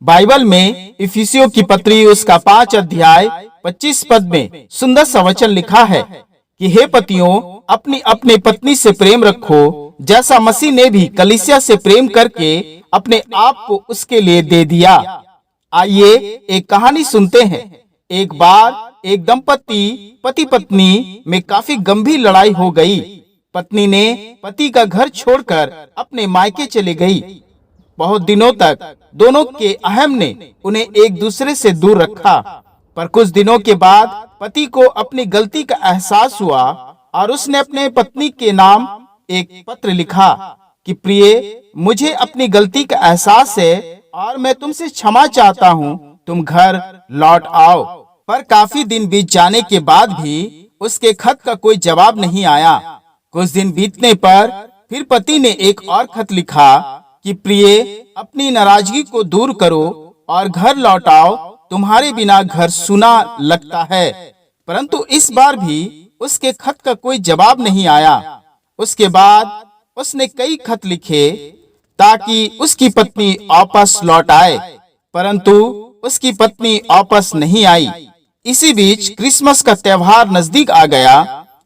Bible में इफिसियों की पत्री उसका 5 अध्याय 25 पद में सुंदर सा वचन लिखा है कि हे पतियों, अपनी अपने पत्नी से प्रेम रखो, जैसा मसीह ने भी कलीसिया से प्रेम करके अपने आप को उसके लिए दे दिया। आइए एक कहानी सुनते हैं। एक बार एक दंपति पति पत्नी में काफी गंभीर लड़ाई हो गई। पत्नी ने पति का घर छोड़कर अपने मायके चले गई। बहुत दिनों तक दोनों के अहम ने उन्हें एक दूसरे से दूर रखा, पर कुछ दिनों के बाद पति को अपनी गलती का एहसास हुआ और उसने अपने पत्नी के नाम एक पत्र लिखा कि प्रिय, मुझे अपनी गलती का एहसास है और मैं तुमसे क्षमा चाहता हूँ, तुम घर लौट आओ। पर काफी दिन बीत जाने के बाद भी उसके खत का कोई जवाब नहीं आया। कुछ दिन बीतने पर फिर पति ने एक और खत लिखा कि प्रिय, अपनी नाराजगी को दूर करो और घर लौट आओ, तुम्हारे बिना घर सुना लगता है। परंतु इस बार भी उसके खत का कोई जवाब नहीं आया। उसके बाद उसने कई खत लिखे ताकि उसकी पत्नी वापस लौट आए, परंतु उसकी पत्नी वापस नहीं आई। इसी बीच क्रिसमस का त्योहार नजदीक आ गया।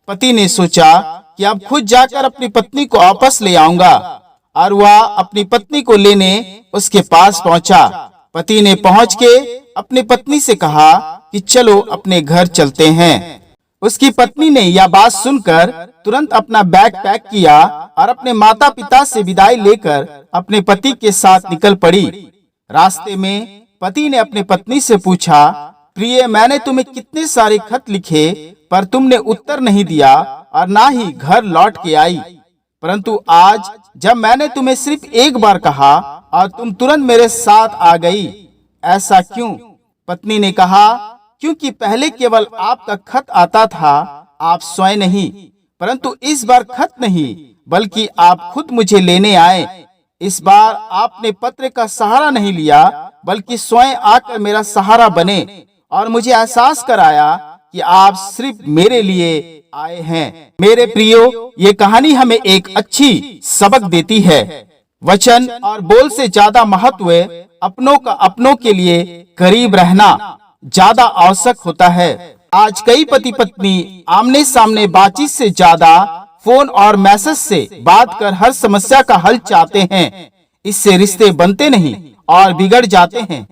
पति ने सोचा कि अब खुद जाकर अपनी पत्नी को वापस ले आऊंगा, और वह अपनी पत्नी को लेने उसके पास पहुंचा। पति ने पहुंच के अपनी पत्नी से कहा कि चलो अपने घर चलते हैं। उसकी पत्नी ने यह बात सुनकर तुरंत अपना बैग पैक किया और अपने माता पिता से विदाई लेकर अपने पति के साथ निकल पड़ी। रास्ते में पति ने अपनी पत्नी से पूछा, प्रिय, मैंने तुम्हें कितने सारे खत लिखे, पर तुमने उत्तर नहीं दिया और ना ही घर लौट के आई। परंतु आज जब मैंने तुम्हें सिर्फ एक बार कहा और तुम तुरंत मेरे साथ आ गई, ऐसा क्यों? पत्नी ने कहा, क्योंकि पहले केवल आपका खत आता था, आप स्वयं नहीं, परंतु इस बार खत नहीं बल्कि आप खुद मुझे लेने आए। इस बार आपने पत्र का सहारा नहीं लिया बल्कि स्वयं आकर मेरा सहारा बने और मुझे एहसास कराया कि आप सिर्फ मेरे लिए आए हैं। मेरे प्रियो, ये कहानी हमें एक अच्छी सबक देती है। वचन और बोल से ज्यादा महत्व अपनों का अपनों के लिए करीब रहना ज्यादा आवश्यक होता है। आज कई पति पत्नी आमने सामने बातचीत से ज्यादा फोन और मैसेज से बात कर हर समस्या का हल चाहते हैं। इससे रिश्ते बनते नहीं और बिगड़ जाते हैं,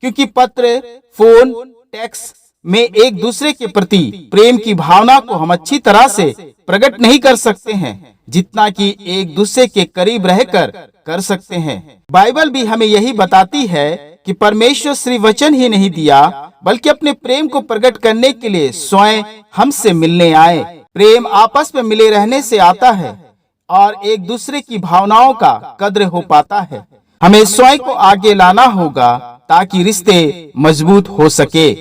क्योंकि पत्र, फोन, टेक्स्ट में एक दूसरे के प्रति प्रेम की भावना को हम अच्छी तरह से प्रकट नहीं कर सकते हैं जितना कि एक दूसरे के करीब रहकर कर सकते हैं। बाइबल भी हमें यही बताती है कि परमेश्वर सिर्फ वचन ही नहीं दिया बल्कि अपने प्रेम को प्रकट करने के लिए स्वयं हमसे मिलने आए। प्रेम आपस में मिले रहने से आता है और एक दूसरे की भावनाओं का कद्र हो पाता है। हमें स्वयं को आगे लाना होगा ताकि रिश्ते मजबूत हो सके।